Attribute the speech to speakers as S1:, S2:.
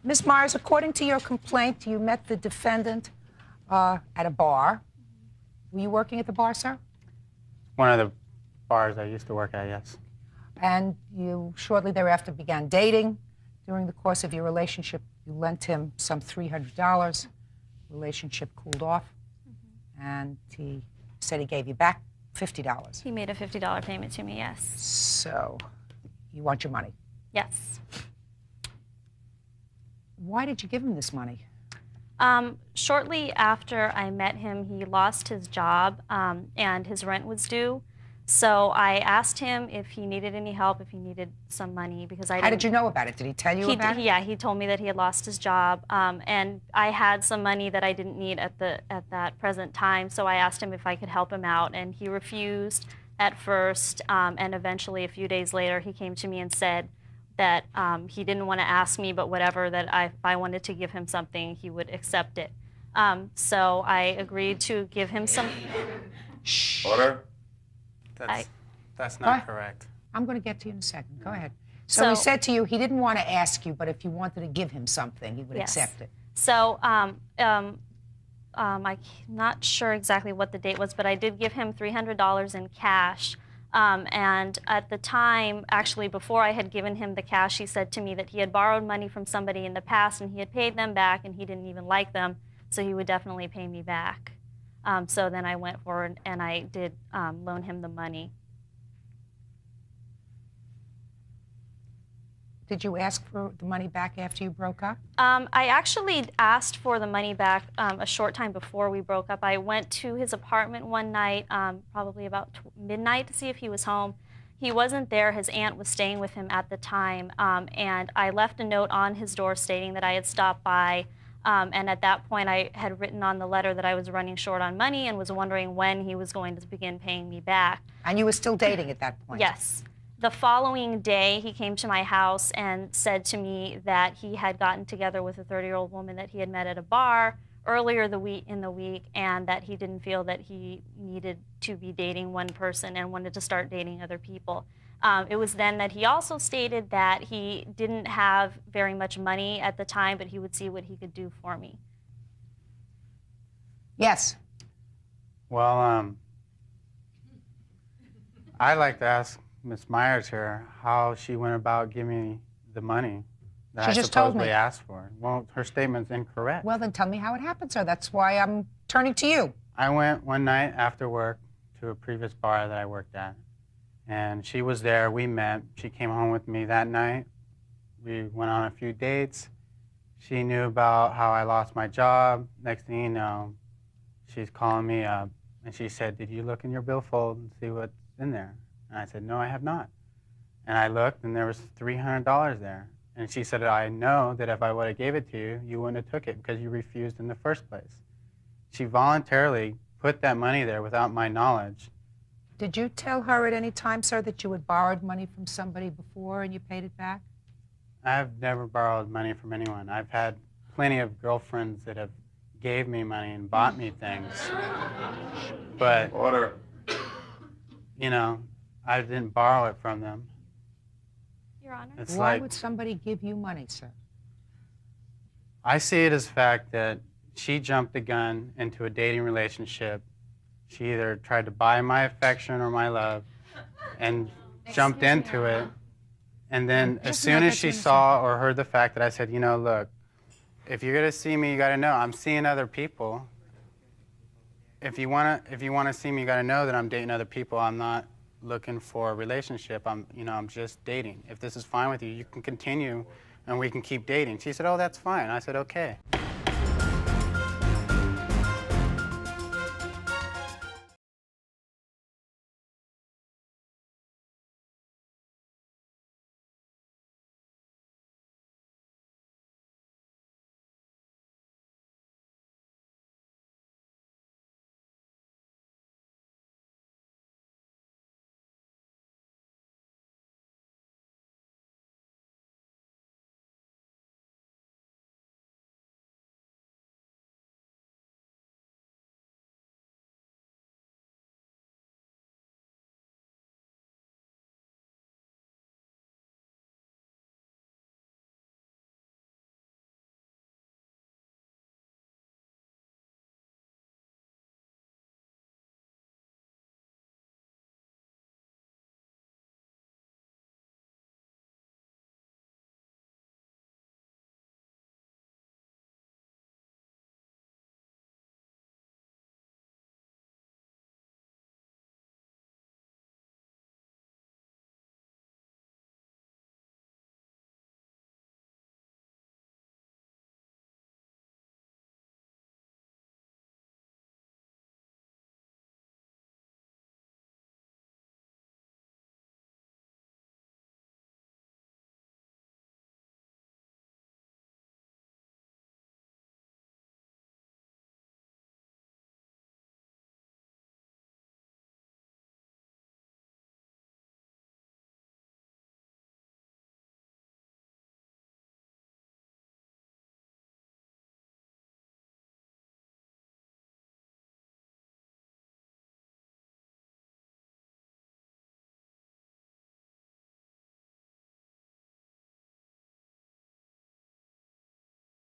S1: Ms. Myers, according to your complaint, you met the defendant at a bar. Were you working at the bar, sir?
S2: One of the bars I used to work at, yes.
S1: And you shortly thereafter began dating. During the course of your relationship, you lent him some $300. Relationship cooled off, and he said he gave you back $50.
S3: He made a $50 payment to me, yes.
S1: So, you want your money?
S3: Yes.
S1: Why did you give him this money?
S3: Shortly after I met him, he lost his job and his rent was due. So I asked him if he needed any help, if he needed some money, because I didn't...
S1: How did you know about it? Did he tell you about it?
S3: Yeah, he told me that he had lost his job, and I had some money that I didn't need at that present time, so I asked him if I could help him out, and he refused at first, and eventually a few days later he came to me and said that he didn't want to ask me, but whatever, that if I wanted to give him something, he would accept it. So I agreed to give him some...
S1: Shh.
S4: Order.
S2: That's not correct.
S1: I'm going to get to you in a second. Go ahead. So he said to you he didn't want to ask you, but if you wanted to give him something, he would accept it.
S3: So I'm not sure exactly what the date was, but I did give him $300 in cash. And at the time, actually before I had given him the cash, he said to me that he had borrowed money from somebody in the past and he had paid them back and he didn't even like them, so he would definitely pay me back. So then I went forward and I did loan him the money.
S1: Did you ask for the money back after you broke up?
S3: I actually asked for the money back a short time before we broke up. I went to his apartment one night, probably about midnight, to see if he was home. He wasn't there. His aunt was staying with him at the time, and I left a note on his door stating that I had stopped by. And at that point, I had written on the letter that I was running short on money and was wondering when he was going to begin paying me back.
S1: And you were still dating at that point?
S3: Yes. The following day, he came to my house and said to me that he had gotten together with a 30-year-old woman that he had met at a bar earlier in the week, and that he didn't feel that he needed to be dating one person and wanted to start dating other people. It was then that he also stated that he didn't have very much money at the time, but he would see what he could do for me.
S1: Yes.
S2: Well, I'd like to ask Ms. Myers here how she went about giving me the money that I supposedly asked for. Well, her statement's incorrect.
S1: Well, then tell me how it happened, sir. That's why I'm turning to you.
S2: I went one night after work to a previous bar that I worked at, and she was there. We met. She came home with me that night. We went on a few dates. She knew about how I lost my job. Next thing you know, she's calling me up, and she said, "Did you look in your billfold and see what's in there?" And I said, "No, I have not." And I looked, and there was $300 there. And she said, "I know that if I would have gave it to you, you wouldn't have took it because you refused in the first place." She voluntarily put that money there without my knowledge.
S1: Did you tell her at any time, sir, that you had borrowed money from somebody before and you paid it back?
S2: I've never borrowed money from anyone. I've had plenty of girlfriends that have gave me money and bought me things. But,
S4: Order.
S2: you know, I didn't borrow it from them.
S3: Your Honor?
S2: It's
S1: Why
S2: like,
S1: would somebody give you money, sir?
S2: I see it as the fact that she jumped the gun into a dating relationship. She either tried to buy my affection or my love and jumped into it. And then as soon as she saw or heard the fact that I said, you know, look, if you're going to see me, you got to know I'm seeing other people. If you want to see me, you got to know that I'm dating other people. I'm not looking for a relationship. I'm just dating. If this is fine with you, you can continue and we can keep dating. She said, "Oh, that's fine." I said, "Okay."